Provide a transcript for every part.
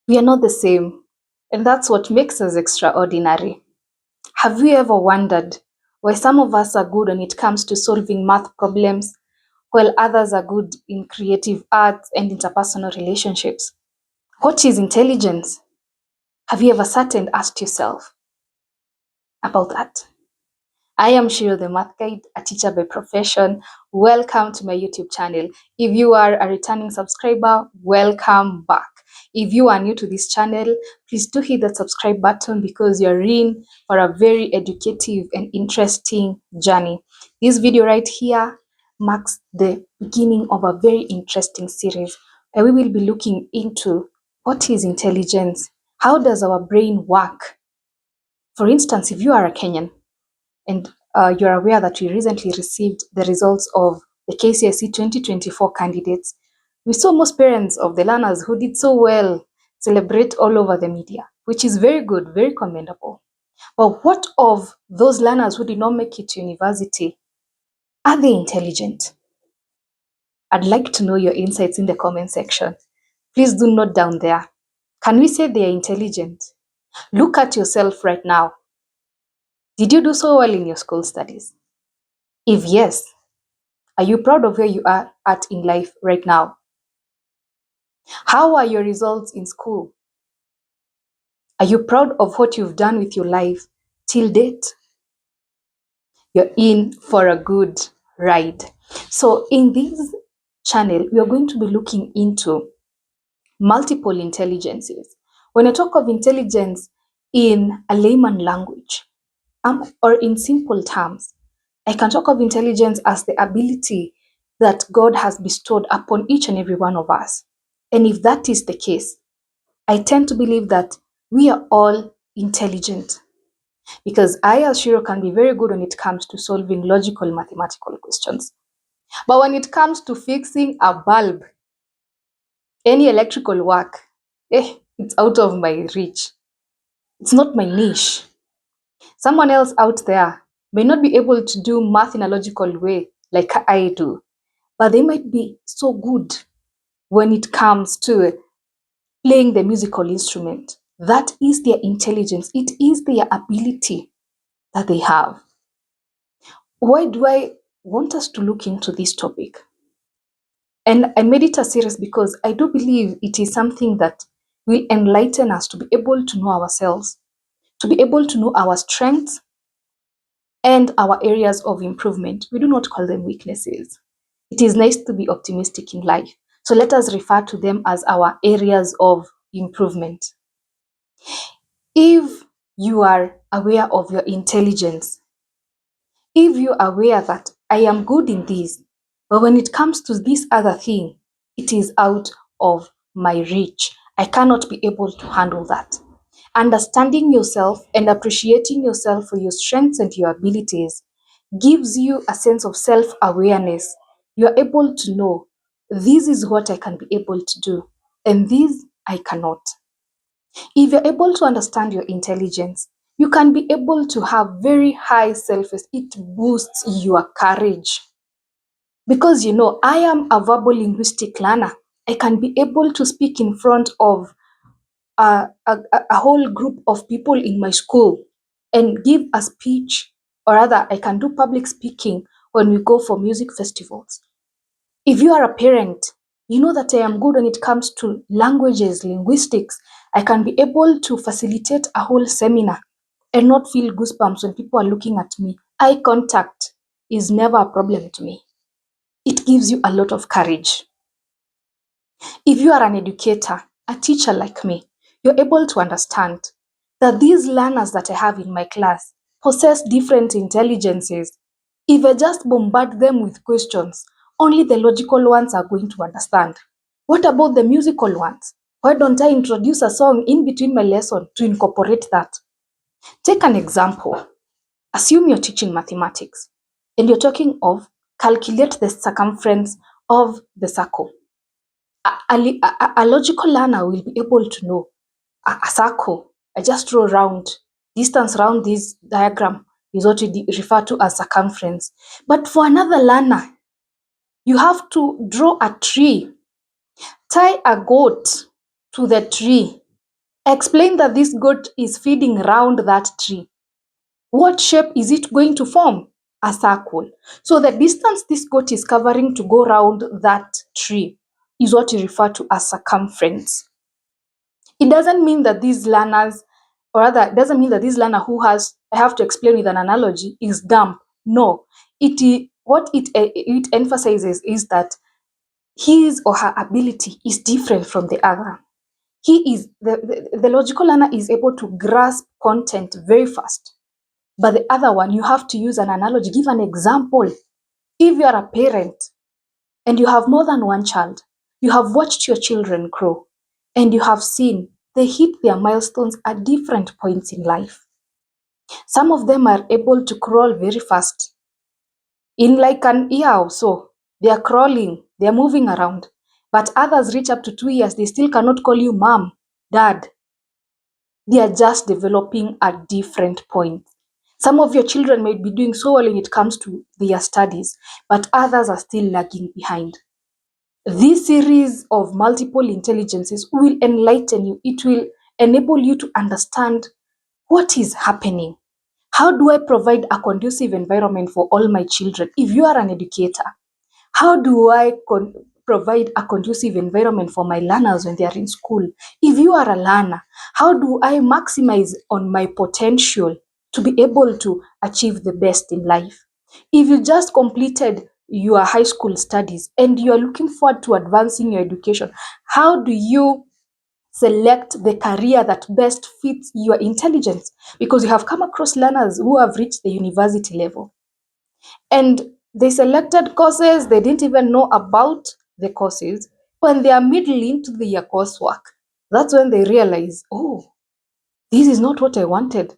We are not the same, and that's what makes us extraordinary. Have you ever wondered why some of us are good when it comes to solving math problems, while others are good in creative arts and interpersonal relationships? What is intelligence? Have you ever sat and asked yourself about that? I am Shiro the Math Guide, a teacher by profession. Welcome to my YouTube channel. If you are a returning subscriber, welcome back. If you are new to this channel, please do hit that subscribe button because you're in for a very educative and interesting journey. This video right here marks the beginning of a very interesting series where we will be looking into what is intelligence? How does our brain work? For instance, if you are a Kenyan, and you're aware that we recently received the results of the KCSE 2024 candidates, we saw most parents of the learners who did so well celebrate all over the media, which is very good, very commendable. But what of those learners who did not make it to university? Are they intelligent? I'd like to know your insights in the comment section. Please do note down there. Can we say they are intelligent? Look at yourself right now. Did you do so well in your school studies? If yes, are you proud of where you are at in life right now? How are your results in school? Are you proud of what you've done with your life till date? You're in for a good ride. So in this channel, we are going to be looking into multiple intelligences. When I talk of intelligence in a layman language, or in simple terms, I can talk of intelligence as the ability that God has bestowed upon each and every one of us. And if that is the case, I tend to believe that we are all intelligent because I, as Shiro, can be very good when it comes to solving logical mathematical questions. But when it comes to fixing a bulb, any electrical work, it's out of my reach. It's not my niche. Someone else out there may not be able to do math in a logical way like I do, but they might be so good when it comes to playing the musical instrument. That is their intelligence. It is their ability that they have. Why do I want us to look into this topic? And I made it a series because I do believe it is something that will enlighten us to be able to know ourselves, to be able to know our strengths and our areas of improvement. We do not call them weaknesses. It is nice to be optimistic in life. So let us refer to them as our areas of improvement. If you are aware of your intelligence, if you're aware that I am good in this, but when it comes to this other thing, it is out of my reach. I cannot be able to handle that. Understanding yourself and appreciating yourself for your strengths and your abilities gives you a sense of self-awareness. You're able to know this is what I can be able to do, and this I cannot. If you're able to understand your intelligence, you can be able to have very high self-esteem. It boosts your courage. Because I am a verbal linguistic learner. I can be able to speak in front of a whole group of people in my school and give a speech, or rather, I can do public speaking when we go for music festivals. If you are a parent, you know that I am good when it comes to languages, linguistics. I can be able to facilitate a whole seminar and not feel goosebumps when people are looking at me. Eye contact is never a problem to me. It gives you a lot of courage. If you are an educator, a teacher like me, you're able to understand that these learners that I have in my class possess different intelligences. If I just bombard them with questions, only the logical ones are going to understand. What about the musical ones? Why don't I introduce a song in between my lesson to incorporate that? Take an example. Assume you're teaching mathematics and you're talking of calculate the circumference of the circle. A logical learner will be able to know a circle. I just draw round. Distance around this diagram is what we refer to as circumference. But for another learner, you have to draw a tree, tie a goat to the tree, Explain that this goat is feeding around that tree. What shape is it going to form? A circle. So the distance this goat is covering to go around that tree is what you refer to as circumference. It doesn't mean that these learners, or rather, it doesn't mean that this learner who has, I have to explain with an analogy, is dumb. No. What it emphasizes is that his or her ability is different from the other. The logical learner is able to grasp content very fast. But the other one, you have to use an analogy, give an example. If you are a parent and you have more than one child, you have watched your children grow, and you have seen they hit their milestones at different points in life. Some of them are able to crawl very fast. In like an year or so, they are crawling, they are moving around. But others reach up to 2 years, they still cannot call you mom, dad. They are just developing at different points. Some of your children may be doing so well when it comes to their studies, but others are still lagging behind. This series of multiple intelligences will enlighten you. It will enable you to understand what is happening. How do I provide a conducive environment for all my children? If you are an educator, how do I provide a conducive environment for my learners when they are in school? If you are a learner, how do I maximize on my potential to be able to achieve the best in life? If you just completed your high school studies and you are looking forward to advancing your education, how do you select the career that best fits your intelligence? Because you have come across learners who have reached the university level and they selected courses they didn't even know about the courses. When they are middle into their coursework, that's when they realize, oh, this is not what I wanted.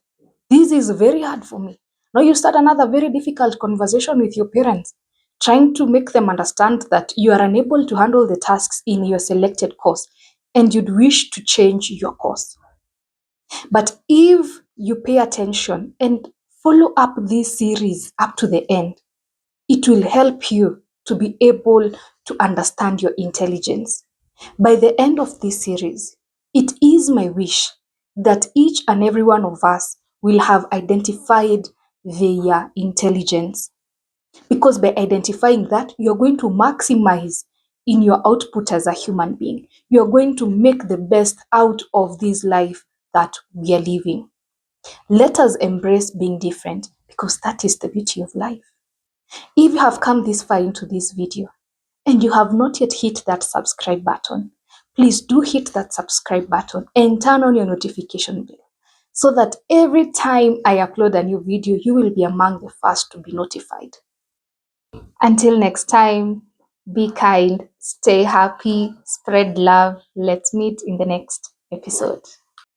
This is very hard for me. Now you start another very difficult conversation with your parents, trying to make them understand that you are unable to handle the tasks in your selected course and you'd wish to change your course. But if you pay attention and follow up this series up to the end, it will help you to be able to understand your intelligence. By the end of this series, it is my wish that each and every one of us will have identified their intelligence. Because by identifying that, you're going to maximize in your output as a human being. You're going to make the best out of this life that we are living. Let us embrace being different because that is the beauty of life. If you have come this far into this video and you have not yet hit that subscribe button, please do hit that subscribe button and turn on your notification bell so that every time I upload a new video, you will be among the first to be notified. Until next time, be kind, stay happy, spread love. Let's meet in the next episode.